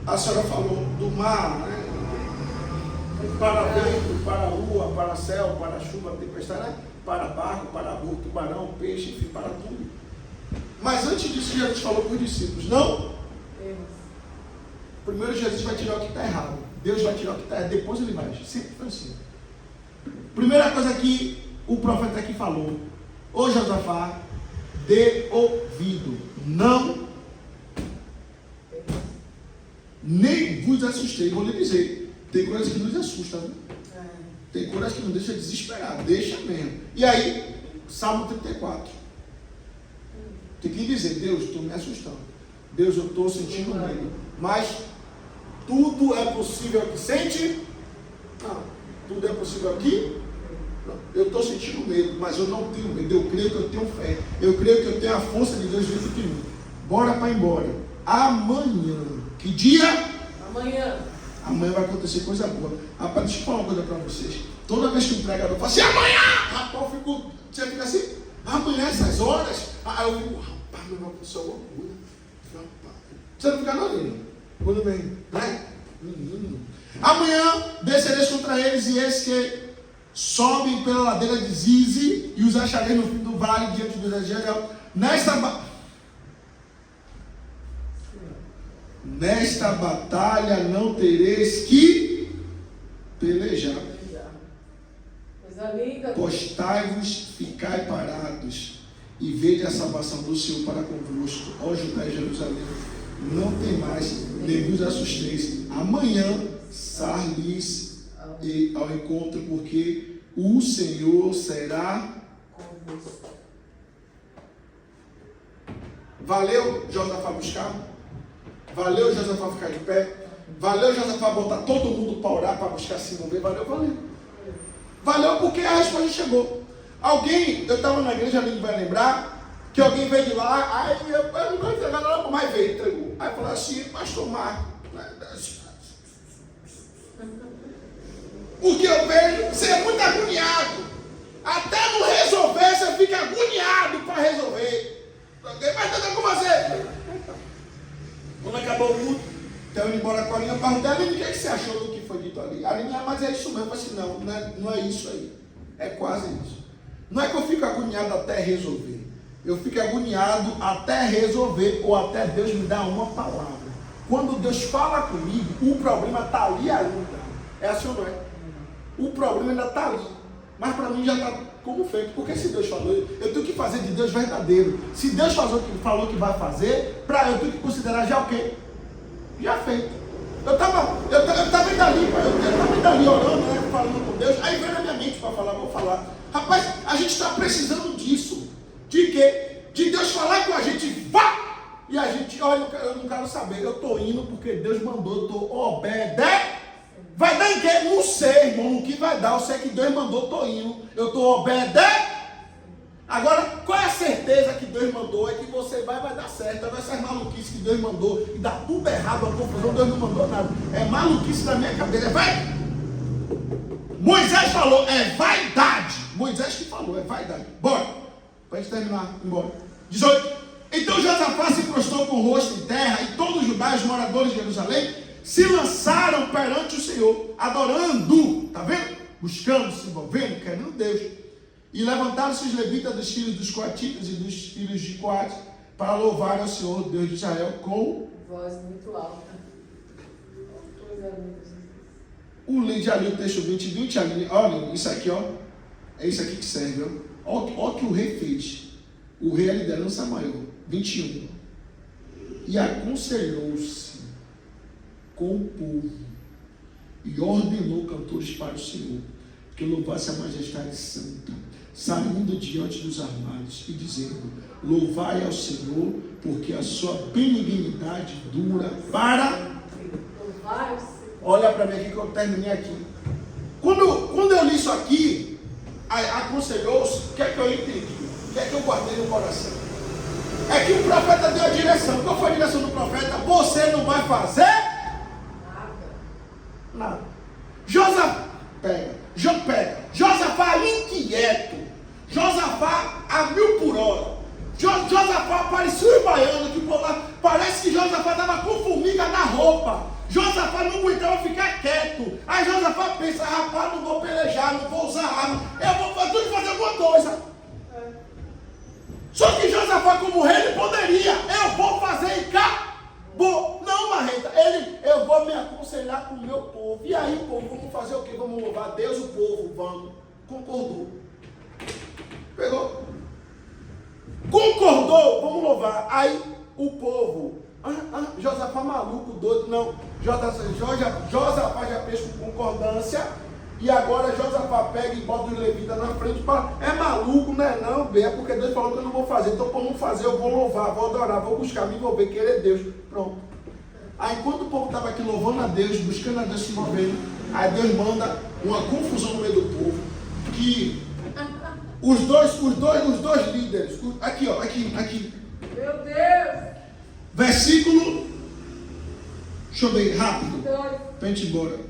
A senhora falou do mar, né? Para vento, para a lua, para céu, para a chuva, tempestade, né? Para barco, para burro, tubarão, peixe, enfim, para tudo. Mas antes disso, Jesus falou para os discípulos: não. Deus. Primeiro Jesus vai tirar o que está errado. Deus vai tirar o que está errado. Depois ele vai. Sempre foi assim. Primeira coisa que o profeta aqui falou: ô Josafá, dê ouvido. Não. Nem vos assustei. Vou lhe dizer. Tem coisas que nos assustam. Né? Tem coisas que nos deixam desesperar. Deixa mesmo. E aí, Salmo 34. Tem que dizer: Deus, estou me assustando. Deus, eu estou sentindo medo. Mas tudo é possível aqui. Sente? Não. Tudo é possível aqui? Não. Eu estou sentindo medo, mas eu não tenho medo. Eu creio que eu tenho fé. Eu creio que eu tenho a força de Deus dentro de mim. Bora para embora. Amanhã. Que dia? Amanhã. Amanhã vai acontecer coisa boa. Rapaz, deixa eu falar uma coisa para vocês. Toda vez que um pregador fala assim: amanhã! Rapaz, você fica assim: amanhã, essas horas. Aí eu fico: rapaz, mas vai acontecer alguma coisa. Você não fica não, quando vem, né? Menino. Amanhã descereis contra eles, e eis que sobem pela ladeira de Zizi, e os achareis no fim do vale diante do Jezreel. Nesta batalha não tereis que pelejar. Coisa linda. Postai-vos, ficai parados, e vede a salvação do Senhor para convosco, ó Judá e Jerusalém. Não temais, nem vos assusteis. Amanhã sar-lhes ao encontro, porque o Senhor será convosco. Valeu Josafá buscar? Valeu Josafá ficar de pé? Valeu Josafá botar todo mundo para orar, para buscar se mover? Valeu, valeu. Valeu porque a resposta chegou. Alguém, eu estava na igreja, ninguém vai lembrar, que alguém veio de lá, aí eu não vou entregar nada, mas veio, entregou. Aí falou assim: pastor Marco, porque eu vejo, você é muito agoniado. Até não resolver, você fica agoniado para resolver. Mas nada com você. Quando acabou o culto, Então, indo embora com a Aline, eu perguntei, Aline, o que você achou do que foi dito ali? A Aline, mas é isso mesmo. Eu falei assim, não é isso aí. É quase isso. Não é que eu fico agoniado até resolver. Eu fico agoniado até resolver ou até Deus me dar uma palavra. Quando Deus fala comigo, o problema está ali ainda. É assim ou não é? O problema ainda está ali. Mas para mim já está como feito. Porque se Deus falou, eu tenho que fazer de Deus verdadeiro. Se Deus falou que vai fazer, eu tenho que considerar já o quê? Já feito. Eu estava ainda ali orando, né, falando com Deus. Aí veio na minha mente para falar, vou falar. Rapaz, a gente está precisando disso. De quê? De Deus falar com a gente, vá! E a gente, olha, eu não quero saber, eu estou indo porque Deus mandou, eu estou obedecendo. Vai dar em quê? Não sei, irmão, o que vai dar, eu sei que Deus mandou, estou indo, eu estou obedecendo. Agora, qual é a certeza que Deus mandou? É que você vai dar certo, vai ser maluquice que Deus mandou, e dá tudo errado, a confusão, Deus não mandou nada. É maluquice da minha cabeça, vai! Moisés falou, é vaidade. Moisés que falou, é vaidade. Bora! Para a gente terminar, embora. 18. Então Josafá se prostrou com o rosto em terra, e todos os judeus, moradores de Jerusalém, se lançaram perante o Senhor, adorando, está vendo? Buscando, se envolvendo, querendo Deus. E levantaram-se os levitas dos filhos dos coatitas e dos filhos de Coate, para louvar ao Senhor, Deus de Israel, com voz muito alta. Coisa linda. o leite ali, o texto 20, ali, olha, isso aqui, ó, é isso aqui que serve, ó. Olha o que o rei fez. O rei é a liderança maior. 21. E aconselhou-se com o povo e ordenou cantores para o Senhor que louvasse a majestade santa, saindo diante dos armados e dizendo: louvai ao Senhor, porque a sua benignidade dura para... Olha para mim aqui que eu terminei aqui. Quando eu li isso aqui, aconselhou-se, o que é que eu entendi? O que é que eu guardei no coração? É que o profeta deu a direção. Qual foi a direção do profeta? Você não vai fazer nada. Josafá inquieto. Josafá a 1000 por hora. Josafá parecia um baiano que parece que Josafá estava com formiga na roupa. Josafá não aguentava ficar quieto. Aí Josafá pensa: rapaz, não vou pelejar, não vou usar arma, eu tenho que fazer alguma coisa. Só que Josafá, como rei, ele poderia: eu vou fazer e acabou. Não, Marreta, eu vou me aconselhar com o meu povo. E aí, povo, vamos fazer o quê? Vamos louvar Deus, o povo, vamos. Concordou. Pegou? Concordou, vamos louvar. Aí o povo, Josafá maluco, doido, não. Josafá já fez com concordância. E agora Josafá pega e bota os levitas na frente e fala: é maluco, não é não, bem, é porque Deus falou que eu não vou fazer. Então, para não fazer, eu vou louvar, vou adorar, vou buscar, me envolver, querer Deus. Pronto. Aí, enquanto o povo estava aqui louvando a Deus, buscando a Deus, se envolvendo, aí Deus manda uma confusão no meio do povo. Que os dois líderes, aqui, ó, aqui. Meu Deus! Versículo, deixa eu ver, rápido, para a gente ir embora.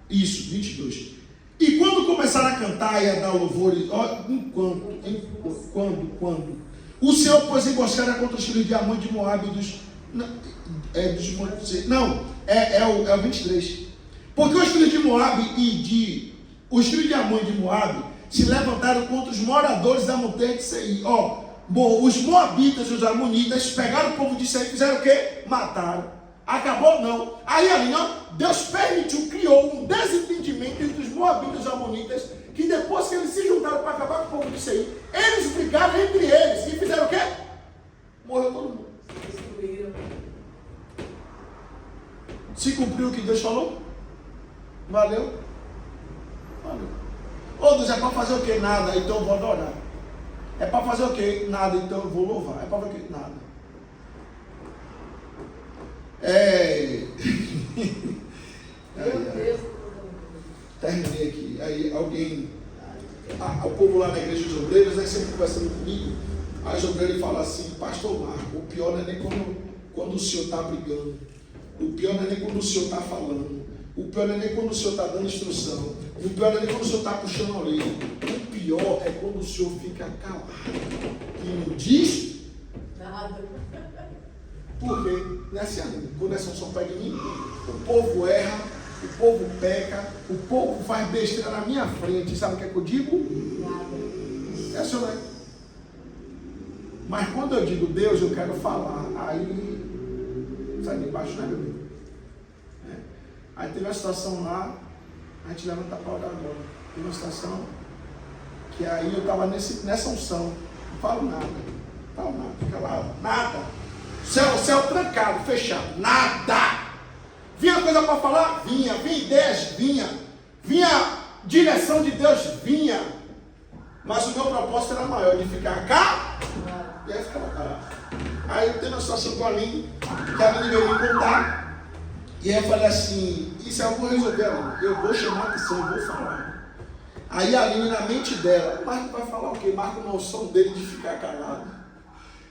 Isso, 22. E quando começaram a cantar e a dar louvores, quando o Senhor pôs emboscada contra os filhos de Amon, de Moabe e é o 23. Porque os filhos de Moabe os filhos de Amon e de Moabe se levantaram contra os moradores da montanha de Seir. Os moabitas e os amonitas pegaram o povo de Seir e fizeram o quê? Mataram. Acabou? Não. Aí ali, não. Deus permitiu, criou um desentendimento entre os moabitas e os amonitas, que depois que eles se juntaram para acabar com o povo de Seir, eles brigaram entre eles e fizeram o quê? Morreu todo mundo. Destruíram. Se cumpriu o que Deus falou? Valeu? Ô Deus, é para fazer o quê? Nada, então eu vou adorar. É para fazer o quê? Nada, então eu vou louvar. É para fazer o quê? Nada. Meu Deus. Terminei aqui. Aí alguém, o povo lá na igreja dos obreiros, aí sempre conversando comigo, aí os obreiros falam assim: pastor Marco, o pior não é nem quando o senhor está brigando, o pior não é nem quando o senhor está falando, o pior não é nem quando o senhor está dando instrução, o pior não é nem quando o senhor está puxando a orelha, o pior é quando o senhor fica calado e não diz nada. Porque nessa quando essa unção pega em mim, o povo erra, o povo peca, o povo faz besteira na minha frente. Sabe o que é que eu digo? É assim, não é? Mas quando eu digo Deus, eu quero falar, aí sai de baixo, né, meu amigo? É. Aí teve uma situação lá, a gente levanta a pau agora. Teve uma situação que aí eu estava nessa unção, não falo nada, fica lá, nada. Céu trancado, fechado, nada. Vinha coisa para falar? Vinha ideias? Vinha direção de Deus? Vinha. Mas o meu propósito era maior, de ficar cá, e aí ficava cá. Aí eu tenho uma situação com a Aline, que a Aline veio me contar, e aí eu falei assim, isso eu vou resolver, Aline, eu vou chamar a atenção, eu vou falar. Aí a Aline, na mente dela, Marco vai falar o quê? Marco não, o som dele de ficar calado.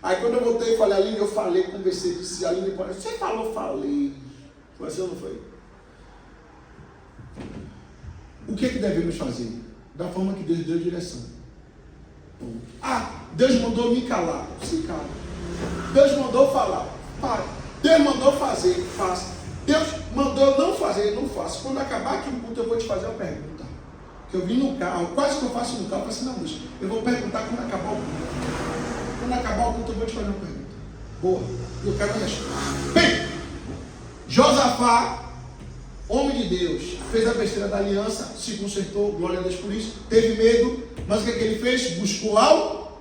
Aí quando eu voltei e falei, Aline, eu falei, conversei, disse, Aline, você falou, falei. Foi assim ou não foi? O que devemos fazer? Da forma que Deus deu a direção. Deus mandou me calar. Se cala. Deus mandou falar. Para. Deus mandou fazer. Faça. Deus mandou não fazer. Não faça. Quando acabar aqui o culto, eu vou te fazer uma pergunta. Que eu vim no carro. Quase que eu faço no carro. Eu falei assim, não, Deus, eu vou perguntar quando acabar o culto. Quando acabar o culto, eu vou te fazer uma pergunta. Boa. Eu quero a resposta. Bem, Josafá, homem de Deus, fez a besteira da aliança, se consertou, glória a Deus por isso, teve medo, mas o que é que ele fez? Buscou algo,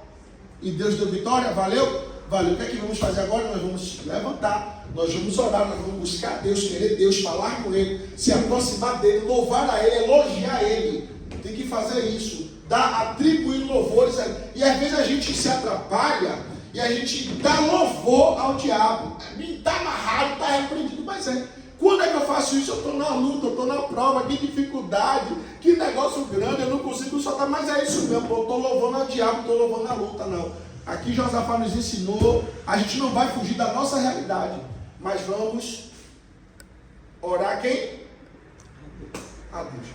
e Deus deu vitória, valeu? Valeu. O que é que vamos fazer agora? Nós vamos levantar, nós vamos orar, nós vamos buscar Deus, querer Deus, falar com Ele, se aproximar dEle, louvar a Ele, elogiar Ele. Tem que fazer isso, atribuir louvores a Ele. E às vezes a gente se atrapalha, e a gente dá louvor ao diabo. Está amarrado, está repreendido, mas quando é que eu faço isso? Eu estou na luta, eu estou na prova, que dificuldade, que negócio grande, eu não consigo soltar, mas é isso mesmo, eu estou louvando ao diabo, estou louvando a luta, não. Aqui Josafá nos ensinou, a gente não vai fugir da nossa realidade, mas vamos orar quem? A Deus.